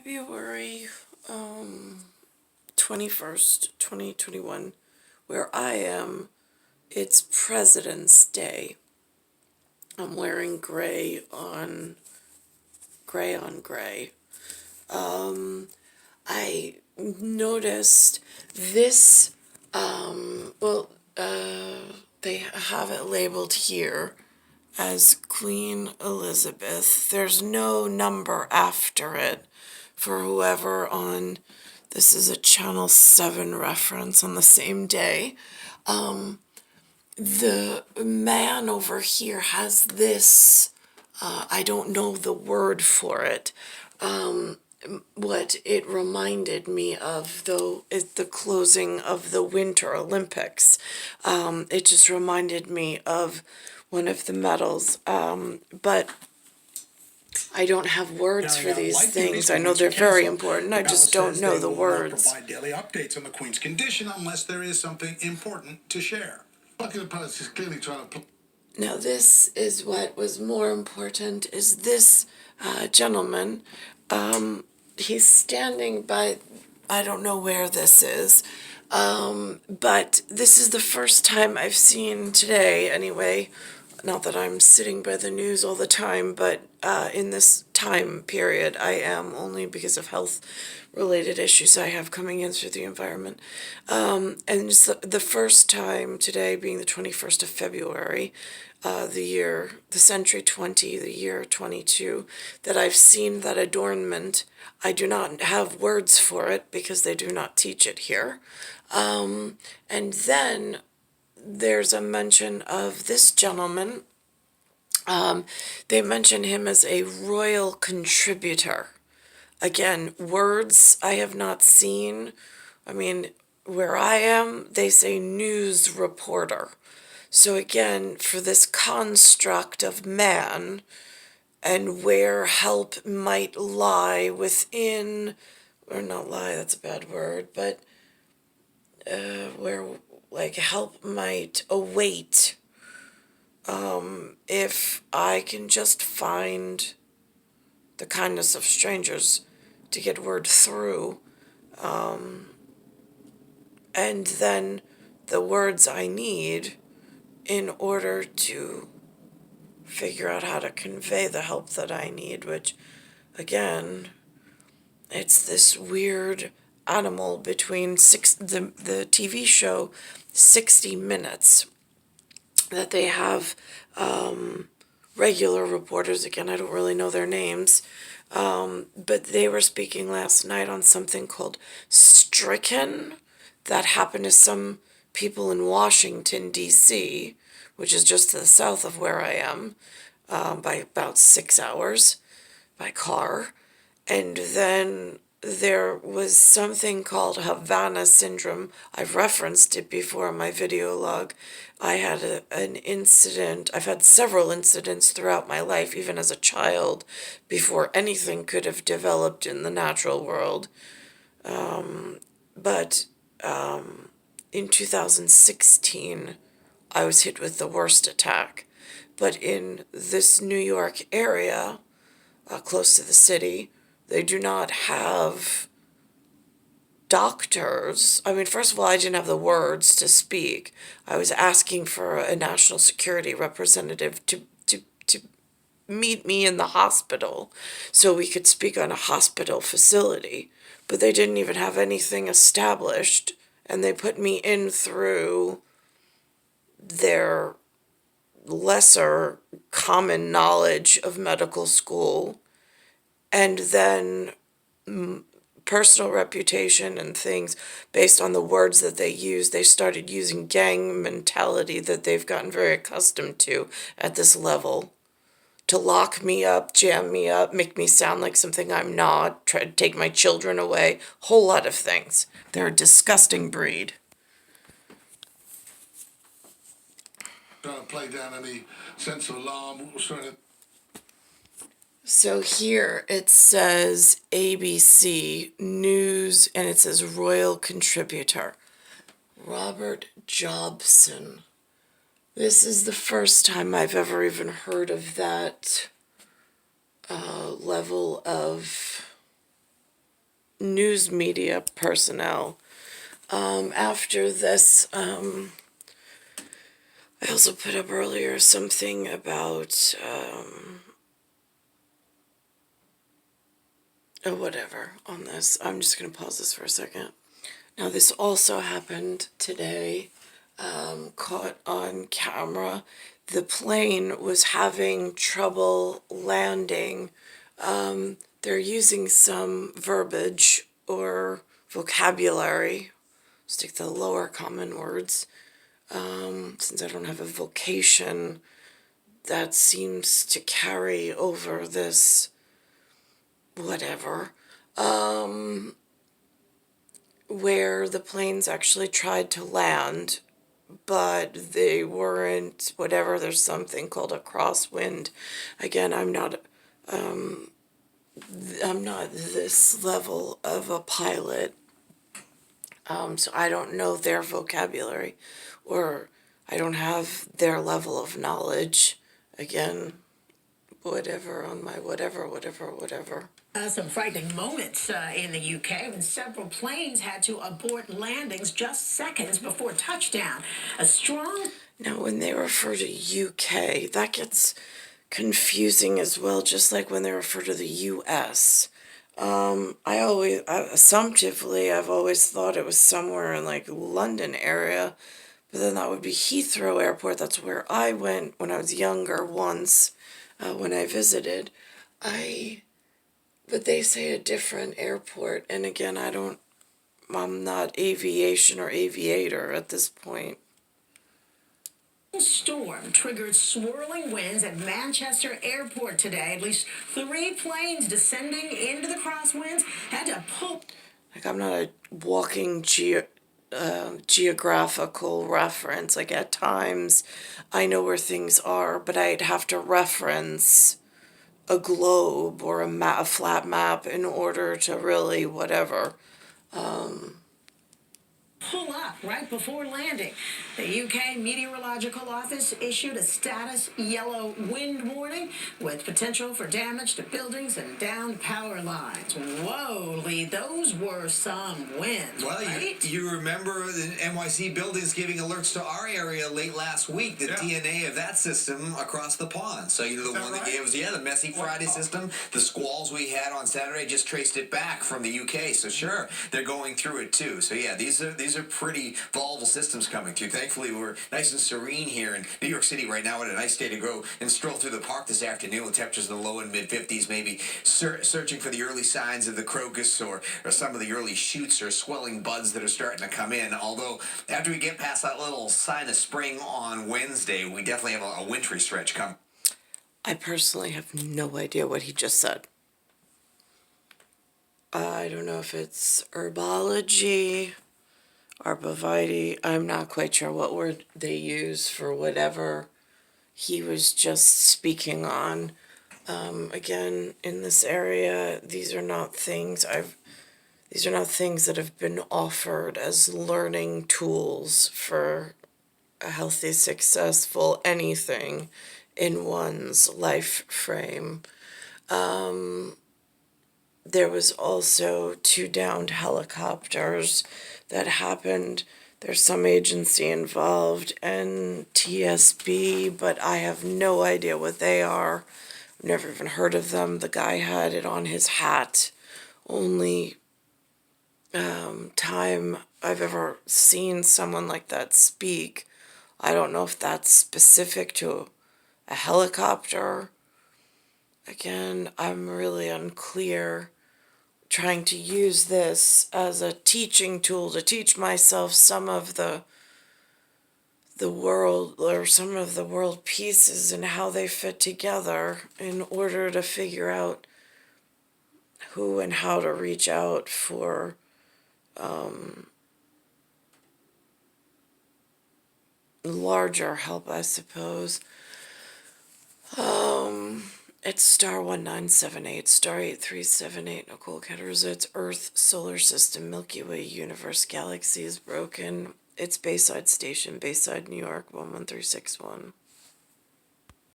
February 21st, 2021, where I am, it's President's Day. I'm wearing gray on gray. I noticed this, they have it labeled here as Queen Elizabeth. There's no number after it for whoever on, this is a Channel 7 reference on the same day. The man over here has this, I don't know the word for it. What it reminded me of, though, is the closing of the Winter Olympics. It just reminded me of one of the medals, but I don't have words for these things. I know they're very important. I just don't know the words. Provide daily updates on the Queen's condition unless there is something important to share. Buckingham Palace is clearly trying to. Now, this is what was more important, is this gentleman. He's standing by, I don't know where this is, but this is the first time I've seen today, anyway, not that I'm sitting by the news all the time, but in this time period, I am, only because of health-related issues I have coming in through the environment. And it's the first time today, being the 21st of February, the century 20, the year 22, that I've seen that adornment. I do not have words for it because they do not teach it here. And then there's a mention of this gentleman. They mention him as a royal contributor. Again, words I have not seen. I mean, where I am, they say news reporter. So again, for this construct of man and where help might lie within, or not lie, that's a bad word, but where like help might await, if I can just find the kindness of strangers to get word through, and then the words I need in order to figure out how to convey the help that I need, which, again, it's this weird animal between the TV show 60 Minutes that they have regular reporters, again, I don't really know their names, but they were speaking last night on something called Stricken that happened to some people in Washington, D.C., which is just to the south of where I am, by about 6 hours by car. And then there was something called Havana syndrome. I've referenced it before in my video log. I had an incident. I've had several incidents throughout my life, even as a child, before anything could have developed in the natural world. But in 2016, I was hit with the worst attack. But in this New York area, close to the city, they do not have doctors. I mean, first of all, I didn't have the words to speak. I was asking for a national security representative to meet me in the hospital so we could speak on a hospital facility. But they didn't even have anything established, and they put me in through their lesser common knowledge of medical school, and then personal reputation and things based on the words that they use. They started using gang mentality that they've gotten very accustomed to at this level to lock me up, jam me up, make me sound like something I'm not, try to take my children away, whole lot of things. They're a disgusting breed. Trying to play down any sense of alarm. So here it says ABC News, and it says Royal Contributor. Robert Jobson. This is the first time I've ever even heard of that level of news media personnel. After this, I also put up earlier something about, whatever on this. I'm just going to pause this for a second. Now, this also happened today, caught on camera. The plane was having trouble landing. They're using some verbiage or vocabulary, stick to the lower common words, since I don't have a vocation that seems to carry over this whatever, where the planes actually tried to land, but they weren't, whatever, there's something called a crosswind. Again, I'm not this level of a pilot, so I don't know their vocabulary, or I don't have their level of knowledge. Again, whatever on my whatever. Some frightening moments in the UK when several planes had to abort landings just seconds before touchdown. A strong. Now, when they refer to UK, that gets confusing as well, just like when they refer to the US. Assumptively, I've always thought it was somewhere in like London area, but then that would be Heathrow Airport. That's where I went when I was younger once, when I visited. But they say a different airport, and again, I'm not aviation or aviator at this point. Storm triggered swirling winds at Manchester Airport today. At least 3 planes descending into the crosswinds had to pull. Like, I'm not a walking geographical reference. Like, at times, I know where things are, but I'd have to reference a globe or a flat map in order to really whatever. Pull up right before landing. The UK Meteorological Office issued a status yellow wind warning with potential for damage to buildings and downed power lines. Whoa, Lee, those were some winds, well, right? you remember the NYC buildings giving alerts to our area late last week, the DNA of that system across the pond. So, the one that gave us, the Messy Friday system, the squalls we had on Saturday just traced it back from the UK. So, sure, they're going through it too. So, yeah, these are pretty volatile systems coming through. Thankfully, we're nice and serene here in New York City right now. What a nice day to go and stroll through the park this afternoon with temperatures in the low and mid 50s, maybe searching for the early signs of the crocus or some of the early shoots or swelling buds that are starting to come in. Although, after we get past that little sign of spring on Wednesday, we definitely have a wintry stretch coming. I personally have no idea what he just said. I don't know if it's herbology, arborvitae. I'm not quite sure what word they use for whatever he was just speaking on. Again, in this area, these are not things that have been offered as learning tools for a healthy, successful anything in one's life frame. There was also 2 downed helicopters that happened. There's some agency involved in TSB, but I have no idea what they are. I've never even heard of them. The guy had it on his hat. Only time I've ever seen someone like that speak. I don't know if that's specific to a helicopter. Again, I'm really unclear. Trying to use this as a teaching tool to teach myself some of the world, or some of the world pieces and how they fit together in order to figure out who and how to reach out for larger help, I suppose. It's star 1978, star 8378, Nicole, Cattaruzza. It's Earth, Solar System, Milky Way, Universe, Galaxy is broken. It's Bayside Station, Bayside, New York, 11361.